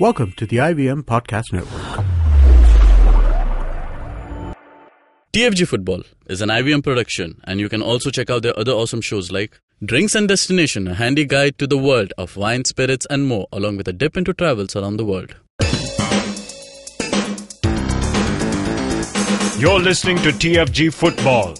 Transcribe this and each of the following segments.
Welcome to the IVM Podcast Network. TFG Football is an IVM production, and you can also check out their other awesome shows like Drinks and Destination, a handy guide to the world of wine, spirits and more, along with a dip into travels around the world. You're listening to TFG Football.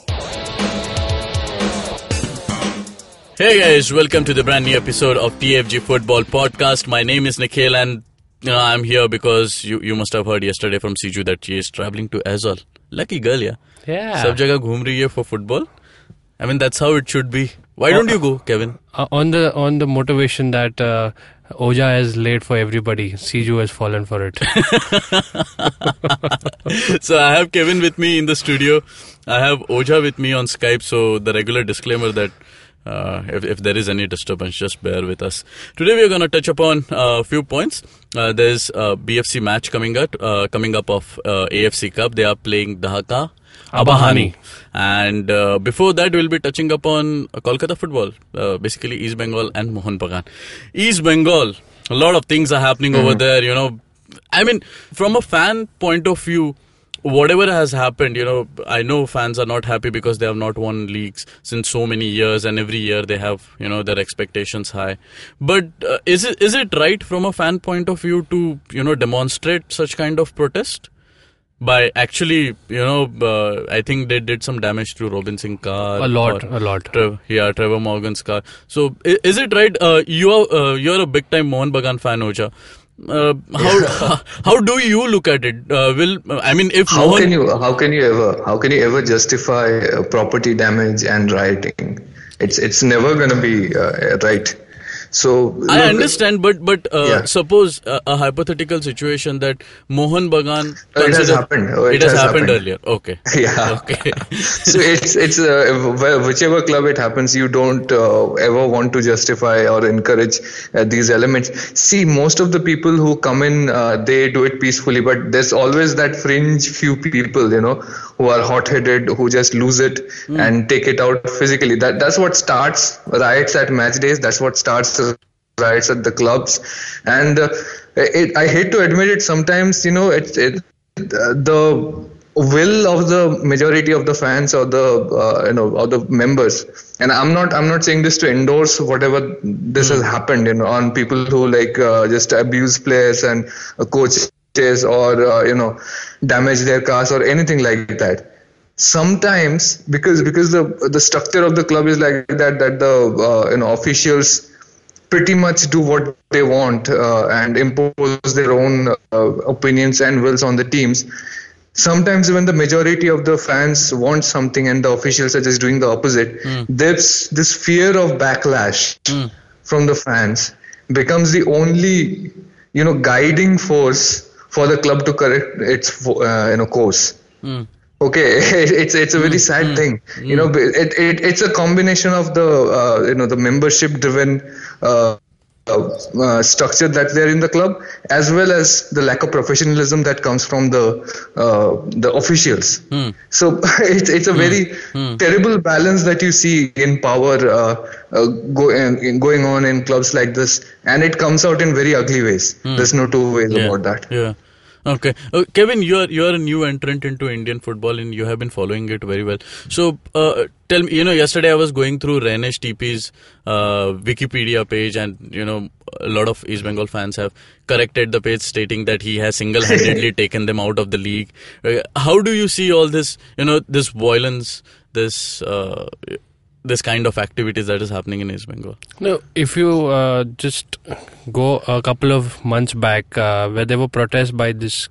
Hey guys, welcome to the brand new episode of TFG Football Podcast. My name is Nikhil, and I'm here because you must have heard yesterday from Siju that she is traveling to Aizawl. Lucky girl, yeah. Yeah. Sab jagah ghum rahi hai for football. I mean, that's how it should be. Why don't you go, Kevin? On the motivation that Oja is late for everybody, Siju has fallen for it. So I have Kevin with me in the studio. I have Oja with me on Skype. So the regular disclaimer that if there is any disturbance, just bear with us. Today we are going to touch upon a few points. There's a BFC match coming up of AFC Cup. They are playing Dhaka, Abahani. And before that, we'll be touching upon Kolkata football, basically East Bengal and Mohun Bagan. East Bengal, a lot of things are happening over there, I mean, from a fan point of view, whatever has happened, I know fans are not happy because they have not won leagues since so many years, and every year they have, their expectations high. But is it right from a fan point of view to, demonstrate such kind of protest? By actually, I think they did some damage to Robin Singh's car. A lot. Trevor Morgan's car. So, is it right? You're a big time Mohun Bagan fan, Oja. How do you look at it? How can you ever justify property damage and rioting? It's never going to be right. So I understand, but suppose a hypothetical situation that Mohun Bagan. It has happened. It has happened earlier. Okay. Yeah. Okay. So it's whichever club it happens, you don't ever want to justify or encourage these elements. See, most of the people who come in, they do it peacefully, but there's always that fringe few people, who are hot-headed, who just lose it and take it out physically. That's what starts riots at match days. That's what starts riots at the clubs. And I hate to admit it, sometimes, the will of the majority of the fans or or the members. And I'm not saying this to endorse whatever this has happened, on people who just abuse players and coaches or damage their cars or anything like that. Sometimes because the structure of the club is like that the officials pretty much do what they want and impose their own opinions and wills on the teams. Sometimes when the majority of the fans want something and the officials are just doing the opposite, there's this fear of backlash from the fans becomes the only guiding force for the club to correct its course. Okay, it's a very sad thing. It's a combination of the membership driven structure that's there in the club, as well as the lack of professionalism that comes from the officials. So it's a very terrible balance that you see in power going on in clubs like this, and it comes out in very ugly ways. There's no two ways about that. Yeah. Okay, Kevin, you're a new entrant into Indian football and you have been following it very well. So tell me, yesterday I was going through Rainesh TP's Wikipedia page, and a lot of East Bengal fans have corrected the page stating that he has single-handedly taken them out of the league. How do you see all this, this violence, this kind of activities that is happening in East Bengal? No, if you just go a couple of months back, where there were protests by this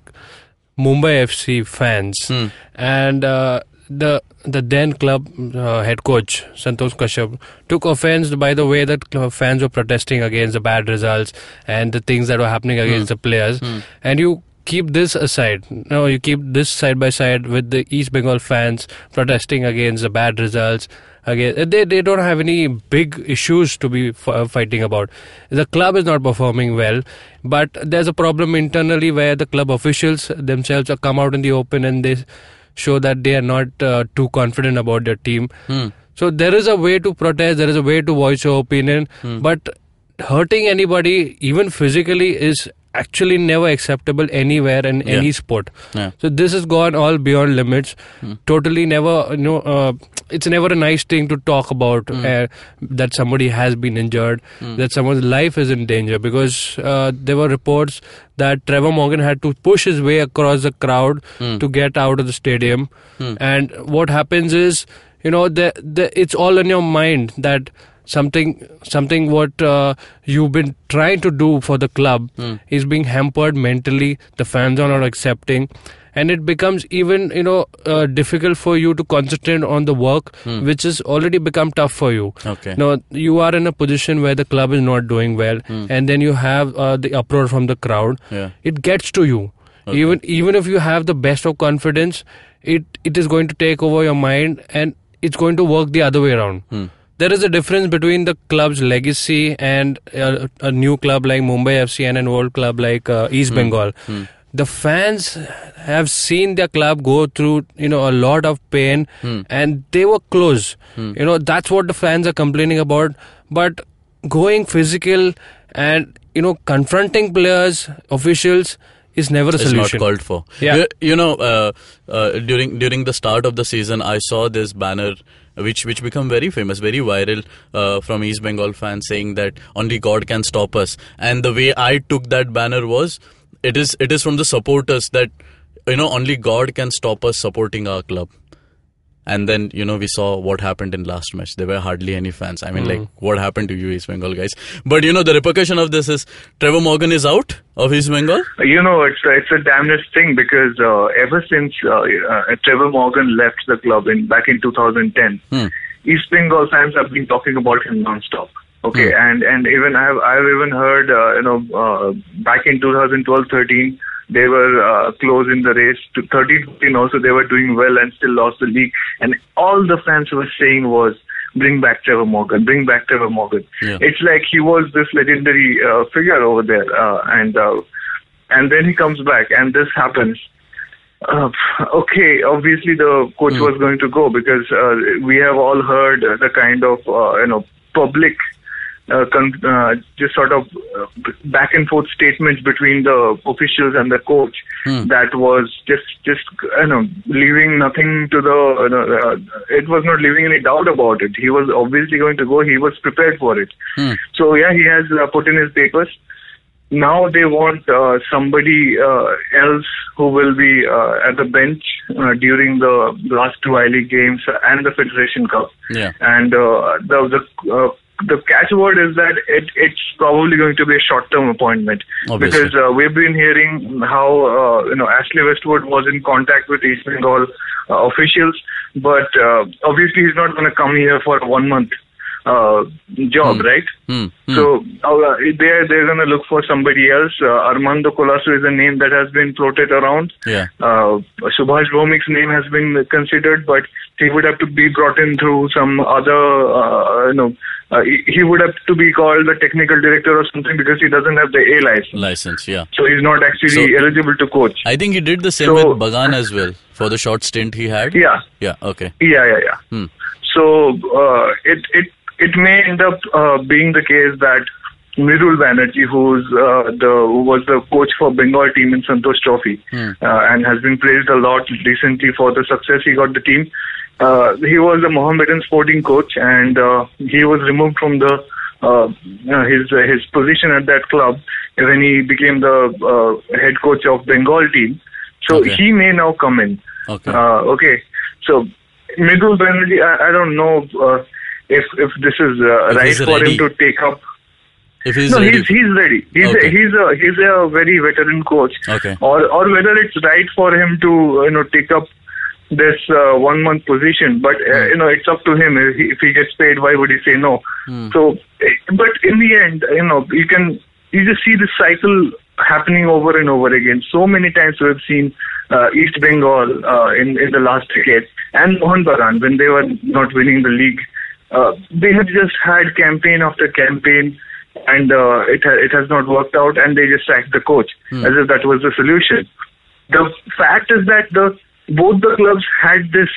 Mumbai FC fans, and the then club head coach Santosh Kashyap took offense by the way that fans were protesting against the bad results and the things that were happening against the players, and you keep this aside. No, you keep this side by side with the East Bengal fans protesting against the bad results. Again, they don't have any big issues to be fighting about. The club is not performing well, but there's a problem internally where the club officials themselves have come out in the open and they show that they are not too confident about their team. So there is a way to protest, there is a way to voice your opinion, but hurting anybody, even physically, is actually never acceptable anywhere in any sport. Yeah. So this has gone all beyond limits. Totally never, it's never a nice thing to talk about that somebody has been injured, that someone's life is in danger, because there were reports that Trevor Morgan had to push his way across the crowd to get out of the stadium. And what happens is, it's all in your mind that something what you've been trying to do for the club is being hampered mentally. The fans are not accepting, and it becomes even difficult for you to concentrate on the work, which has already become tough for you. Okay. You are in a position where the club is not doing well, and then you have the uproar from the crowd. Yeah. It gets to you. Okay. Even if you have the best of confidence, it is going to take over your mind, and it's going to work the other way around. There is a difference between the club's legacy and a new club like Mumbai FC and an old club like East Bengal. The fans have seen their club go through, a lot of pain, and they were close. That's what the fans are complaining about. But going physical and, confronting players, officials, is never a solution. It's not called for. Yeah. During the start of the season, I saw this banner which become very famous, very viral, from East Bengal fans saying that only God can stop us. And the way I took that banner was, it is from the supporters that, only God can stop us supporting our club. And then, we saw what happened in last match. There were hardly any fans. I mean, what happened to you, East Bengal guys? But, the repercussion of this is Trevor Morgan is out of East Bengal? It's a damnedest thing, because ever since Trevor Morgan left the club back in 2010, East Bengal fans have been talking about him non-stop. Okay, and even I've even heard, back in 2012-13, they were close in the race. To 13-14 also, they were doing well and still lost the league. And all the fans were saying was, bring back Trevor Morgan, bring back Trevor Morgan. Yeah. It's like he was this legendary figure over there. And then he comes back and this happens. Okay, obviously the coach was going to go, because we have all heard the kind of, public just sort of back and forth statements between the officials and the coach that was just leaving nothing to the it was not leaving any doubt about it. He was obviously going to go. He was prepared for it. So yeah, he has put in his papers. Now they want somebody else who will be at the bench during the last two I-League games and the Federation Cup. Yeah. And the catchword is that it's probably going to be a short-term appointment. Obviously. Because we've been hearing how Ashley Westwood was in contact with East Bengal officials, but obviously he's not going to come here for a 1 month job, right? So they're going to look for somebody else. Armando Colasso is a name that has been floated around. Yeah. Subhash Bhomik's name has been considered, but he would have to be brought in through some other, he would have to be called the technical director or something, because he doesn't have the A license. Yeah. So he's not actually eligible to coach. I think he did the same with Bagan as well, for the short stint he had. Yeah. Yeah, okay. Yeah. So it may end up being the case that Mridul Banerjee, who was the coach for Bengal team in Santosh Trophy, and has been praised a lot recently for the success he got the team. He was a Mohun Bagan sporting coach, and he was removed from the his position at that club when he became the head coach of Bengal team. So he may now come in. Okay. So Mridul Banerjee, I don't know if this is right for him to take up. If he's ready. He's ready. He's a very veteran coach. Okay. Or whether it's right for him to take up this 1 month position, but it's up to him. If he gets paid, why would he say no? So, but in the end, you just see this cycle happening over and over again. So many times we have seen East Bengal in the last decade, and Mohun Bagan, when they were not winning the league, they have just had campaign after campaign, and it has not worked out, and they just sacked the coach as if that was the solution. The fact is that both the clubs had this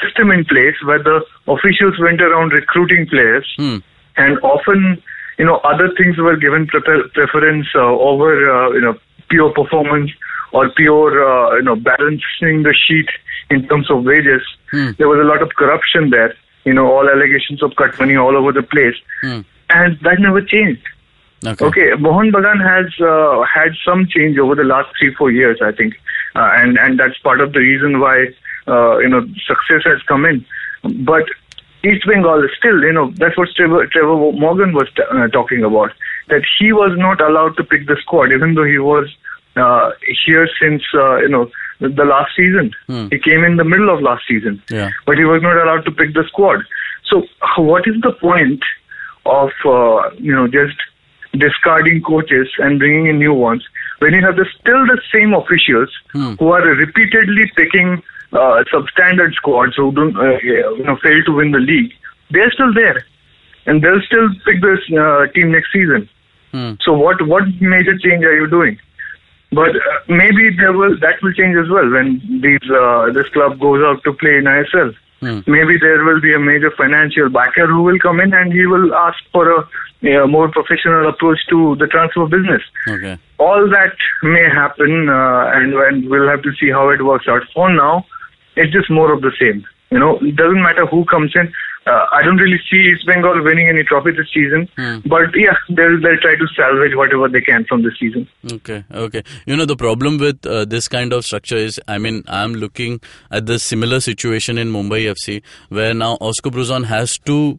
system in place where the officials went around recruiting players, and often other things were given preference over pure performance or pure balancing the sheet in terms of wages. There was a lot of corruption there. All allegations of cut money all over the place, and that never changed. Okay, Mohun Bagan has had some change over the last 3-4 years, I think, and that's part of the reason why success has come in. But East Bengal is still, that's what Trevor Morgan was talking about, that he was not allowed to pick the squad, even though he was here since the last season. He came in the middle of last season, but he was not allowed to pick the squad. So what is the point of just discarding coaches and bringing in new ones when you have still the same officials who are repeatedly picking substandard squads who don't fail to win the league? They're still there, and they'll still pick this team next season. So what major change are you doing? But maybe that will change as well when this club goes out to play in ISL. Maybe there will be a major financial backer who will come in and he will ask for a more professional approach to the transfer business. All that may happen, and we'll have to see how it works out. For now, it's just more of the same. It doesn't matter who comes in. I don't really see East Bengal winning any trophy this season, but they'll try to salvage whatever they can from this season. Okay. The problem with this kind of structure is, I'm looking at the similar situation in Mumbai FC, where now Oscar Bruzon has to,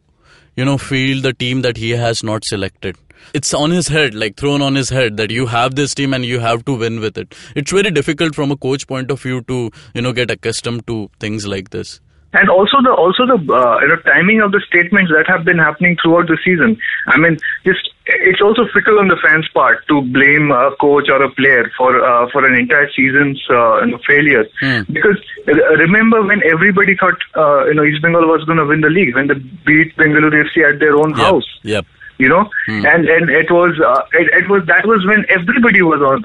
field the team that he has not selected. It's on his head, thrown on his head, that you have this team and you have to win with it. It's very difficult from a coach point of view to, get accustomed to things like this. And also the timing of the statements that have been happening throughout the season. It's also fickle on the fans' part to blame a coach or a player for an entire season's failure. Because remember when everybody thought East Bengal was going to win the league when they beat Bengaluru FC at their own house. And it was that was when everybody was on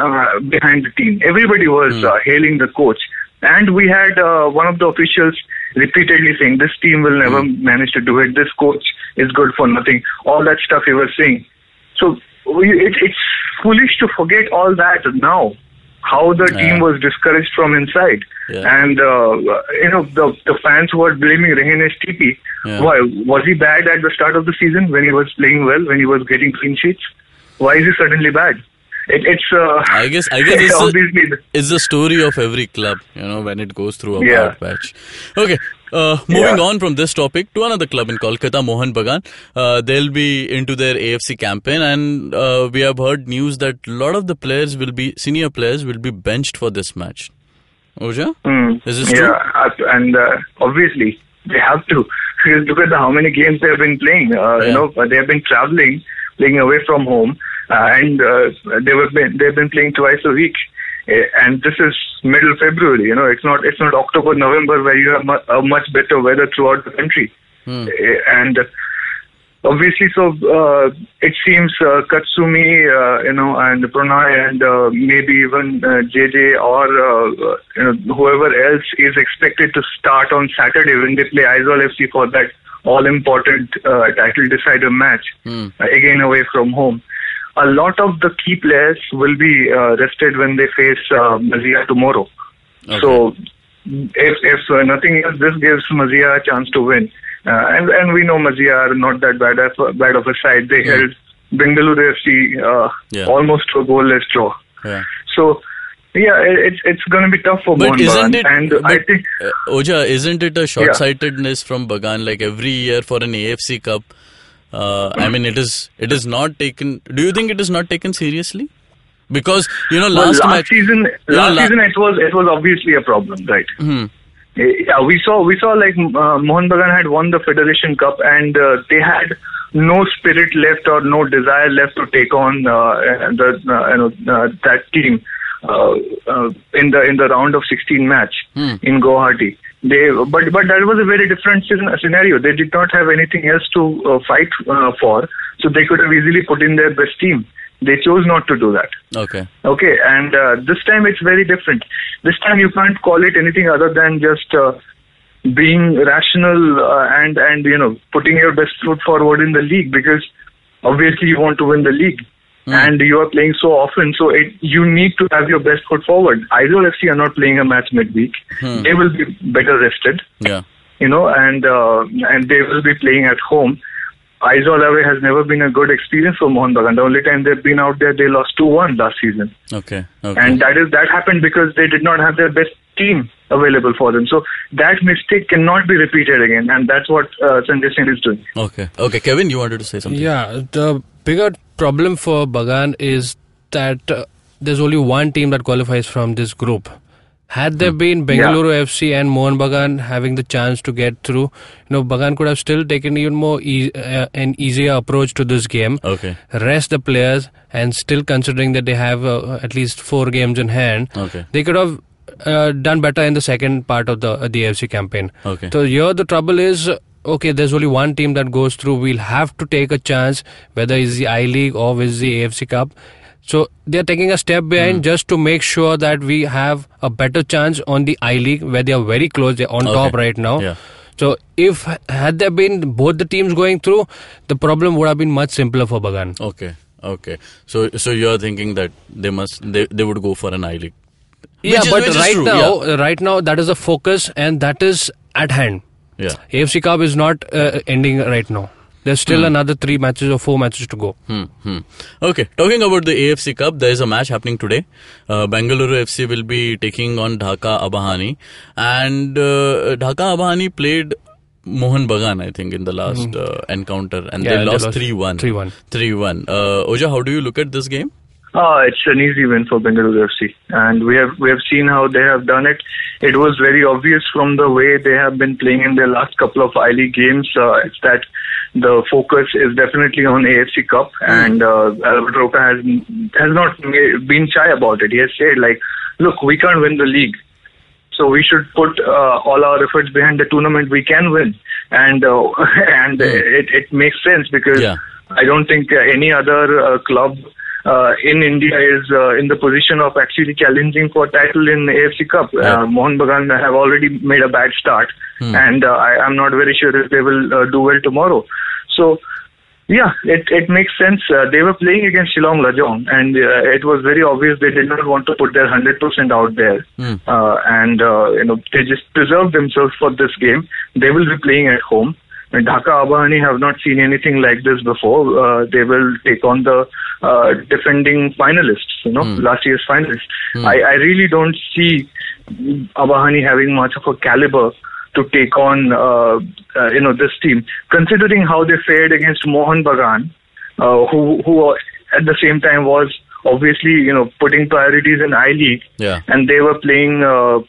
behind the team. Everybody was hailing the coach. And we had one of the officials repeatedly saying, this team will never manage to do it. This coach is good for nothing. All that stuff he was saying. So it's foolish to forget all that now, how the team was discouraged from inside. And, the fans who were blaming Rehenesh TP, why? Was he bad at the start of the season when he was playing well, when he was getting clean sheets? Why is he suddenly bad? I guess it's the story of every club, when it goes through a bad patch. Okay, moving on from this topic to another club in Kolkata, Mohun Bagan. They'll be into their AFC campaign, and we have heard news that a lot of the senior players will be benched for this match. Oja? Is this true? Yeah, and obviously they have to. Look at how many games they have been playing. They have been traveling, playing away from home. And they've been playing twice a week, and this is middle February. It's not October, November where you have a much better weather throughout the country. And obviously, so it seems Katsumi, and Pranay, and maybe even JJ or whoever else is expected to start on Saturday when they play Aizawl FC for that all-important title decider match again away from home. A lot of the key players will be rested when they face Mazia tomorrow. So, if nothing else, this gives Mazia a chance to win. And we know Mazia are not that bad of a side. They held Bengaluru FC almost to a goalless draw. So, it's going to be tough for Mohun Bagan. I think, Oja, isn't it a short-sightedness from Bagan? Like every year for an AFC Cup, it is not taken. Do you think it is not taken seriously? Because last season it was obviously a problem, right? Yeah, we saw like Mohun Bagan had won the Federation Cup, and they had no spirit left or no desire left to take on that team in the round of 16 match in Guwahati. But that was a very different scenario. They did not have anything else to fight for, so they could have easily put in their best team. They chose not to do that. Okay, and this time it's very different. This time you can't call it anything other than just being rational and putting your best foot forward in the league, because obviously you want to win the league. And you are playing so often, so you need to have your best foot forward. Aizawl FC are not playing a match midweek. They will be better rested. Yeah. And they will be playing at home. Aizawl away has never been a good experience for Mohun Bagan. The only time they've been out there, they lost 2-1 last season. Okay. And that happened because they did not have their best team available for them. So that mistake cannot be repeated again, and that's what Sanjay Singh is doing. Okay. Kevin, you wanted to say something? Yeah, the bigger problem for Bagan is that there's only one team that qualifies from this group. Had there been Bengaluru FC and Mohun Bagan having the chance to get through, Bagan could have still taken even more an easier approach to this game. Okay. Rest the players, and still considering that they have at least 4 games in hand, they could have done better in the second part of the AFC campaign. Okay. So here the trouble is, okay, there's only one team that goes through. We'll have to take a chance, whether it's the I-League or it's the AFC Cup. So they're taking a step behind just to make sure that we have a better chance on the I-League, where they are very close. They're on top right now. Yeah. So had there been both the teams going through, the problem would have been much simpler for Bagan. Okay. So you're thinking that they would go for an I-League. Yeah, but right now that is the focus, and that is at hand. Yeah. AFC Cup is not ending right now. There's still another 3 matches or 4 matches to go. Okay, talking about the AFC Cup, there is a match happening today. Bengaluru FC will be taking on Dhaka Abahani. And Dhaka Abahani played Mohun Bagan, I think, in the last encounter. And they lost 3-1. 3-1. Oja, how do you look at this game? It's an easy win for Bengaluru FC, and we have seen how they have done it. It was very obvious from the way they have been playing in their last couple of I-League games. It's that the focus is definitely on AFC Cup, and Albert Roca has not been shy about it. He has said, look, we can't win the league, so we should put all our efforts behind the tournament we can win, and it makes sense because I don't think any other club in India is in the position of actually challenging for title in AFC Cup. Mohun Bagan have already made a bad start, and I'm not very sure if they will do well tomorrow. So, it makes sense. They were playing against Shillong Lajong, and it was very obvious they did not want to put their 100% out there. They just preserved themselves for this game. They will be playing at home. Dhaka Abahani have not seen anything like this before. They will take on the defending finalists, last year's finalists. I really don't see Abahani having much of a caliber to take on, this team. Considering how they fared against Mohun Bagan, who at the same time was obviously, putting priorities in I-League, and they were playing, with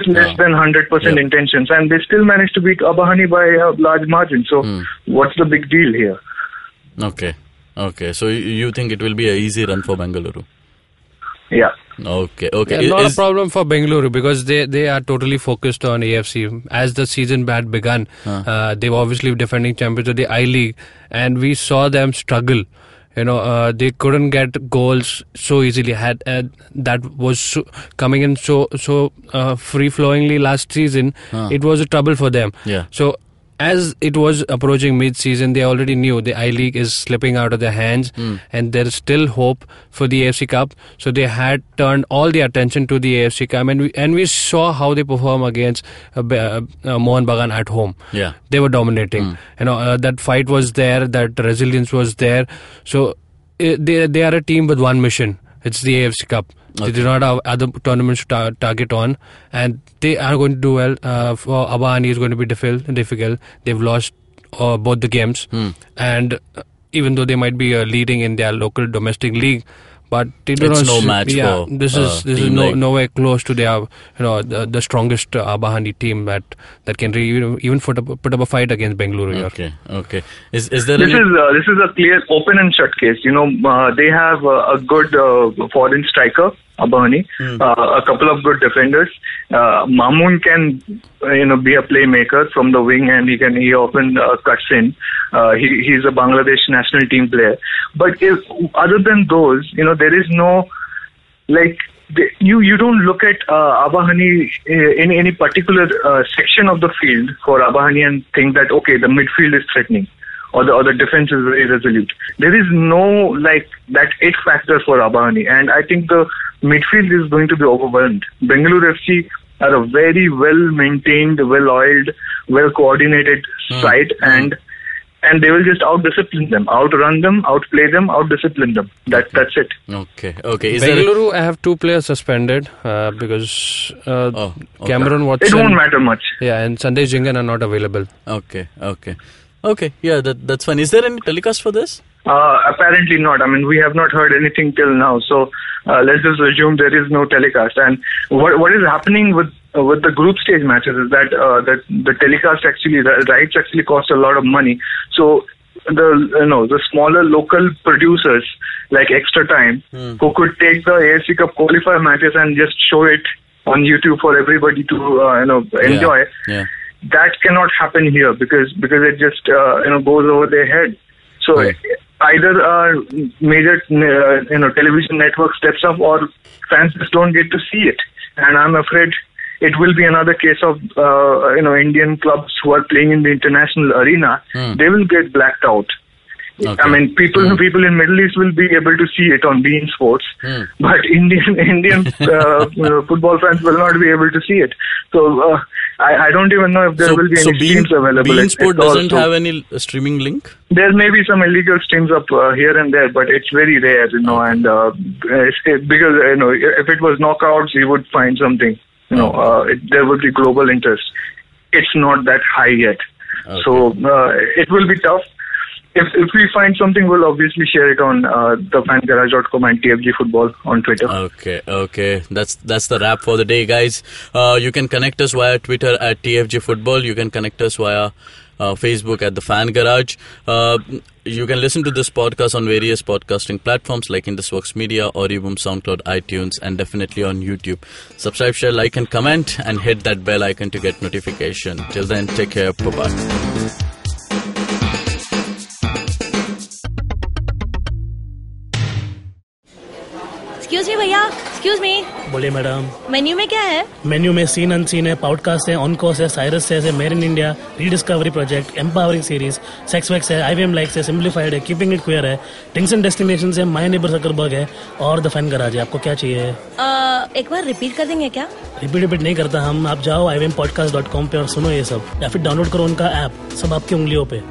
less than 100% intentions, and they still managed to beat Abahani by a large margin. So, what's the big deal here? Okay. So you think it will be an easy run for Bengaluru? Yeah. Okay. Yeah, not a problem for Bengaluru because they are totally focused on AFC. As the season had begun, they were obviously defending champions of the I-League, and we saw them struggle. They couldn't get goals so easily. That was coming in so free-flowingly last season. It was a trouble for them. So as it was approaching mid-season, they already knew the I-League is slipping out of their hands, and there is still hope for the AFC Cup. So they had turned all the attention to the AFC Cup, and we saw how they perform against Mohun Bagan at home. They were dominating. That fight was there, that resilience was there. So they are a team with one mission. It's the AFC Cup. They do not have other tournaments to target on, and they are going to do well. For Abahani, is going to be difficult. They've lost both the games, and even though they might be leading in their local domestic league, but they do it's not. No match for this is nowhere close to their the strongest Abahani team that can even put up a fight against Bengaluru. Okay. Is there this is a clear open and shut case. They have a good foreign striker, Abahani, a couple of good defenders. Mohun can be a playmaker from the wing, and he often cuts in. He's a Bangladesh national team player. But other than those, there is no you don't look at Abahani in any particular section of the field for Abahani and think that okay, the midfield is threatening, or the defense is very resolute. There is no like that it factor for Abahani, and I think the midfield is going to be overwhelmed. Bengaluru FC are a very well-maintained, well-oiled, well-coordinated side, and they will just out-discipline them, outrun them, outplay them, out-discipline them. That's it. Okay. Bengaluru, I have 2 players suspended because Cameron Watson. It won't matter much. Yeah, and Sunday Jingan are not available. Okay. Yeah, that's fine. Is there any telecast for this? Apparently not. I mean, we have not heard anything till now. So let's just assume there is no telecast. And what is happening with the group stage matches is that the telecast actually, the rights actually cost a lot of money. So the smaller local producers like Extra Time who could take the AFC Cup qualifier matches and just show it on YouTube for everybody to enjoy. Yeah. That cannot happen here because it just goes over their head. So either major television network steps up, or fans just don't get to see it. And I'm afraid it will be another case of Indian clubs who are playing in the international arena. They will get blacked out. Okay. I mean, people in Middle East will be able to see it on beIN Sports, but Indian football fans will not be able to see it. So I don't even know if there will be any streams available. beIN Sport doesn't have any streaming link? There may be some illegal streams up here and there, but it's very rare, and because if it was knockouts, you would find something. There would be global interest. It's not that high yet, so it will be tough. If we find something, we'll obviously share it on thefangarage.com and TFG Football on Twitter. Okay. That's the wrap for the day, guys. You can connect us via Twitter at TFG Football. You can connect us via Facebook at The Fan Garage. You can listen to this podcast on various podcasting platforms like Indusworks Media, Audioboo, SoundCloud, iTunes, and definitely on YouTube. Subscribe, share, like, and comment, and hit that bell icon to get notification. Till then, take care. Bye-bye. Excuse me भैया, excuse me. बोलिए madam. Menu में क्या है? Menu में scene unseen है, podcast है, ऑनकोर्स है, Cyrus है, made in India, rediscovery project, empowering series, sex wax है, IVM लाइक्स है, सिंप्लीफाइड है, कीपिंग इट क्वियर है, थिंग्स एंड डेस्टिनेशंस है, माय नेबर सकरबर्ग है और द फैन गराज है. आपको क्या चाहिए? एक बार रिपीट कर देंगे क्या? रिपीट नहीं करता हम. आप जाओ IVMpodcast.com पे और सुनो ये सब, या फिर डाउनलोड करो उनका ऐप. सब आपकी उंगलियों पे.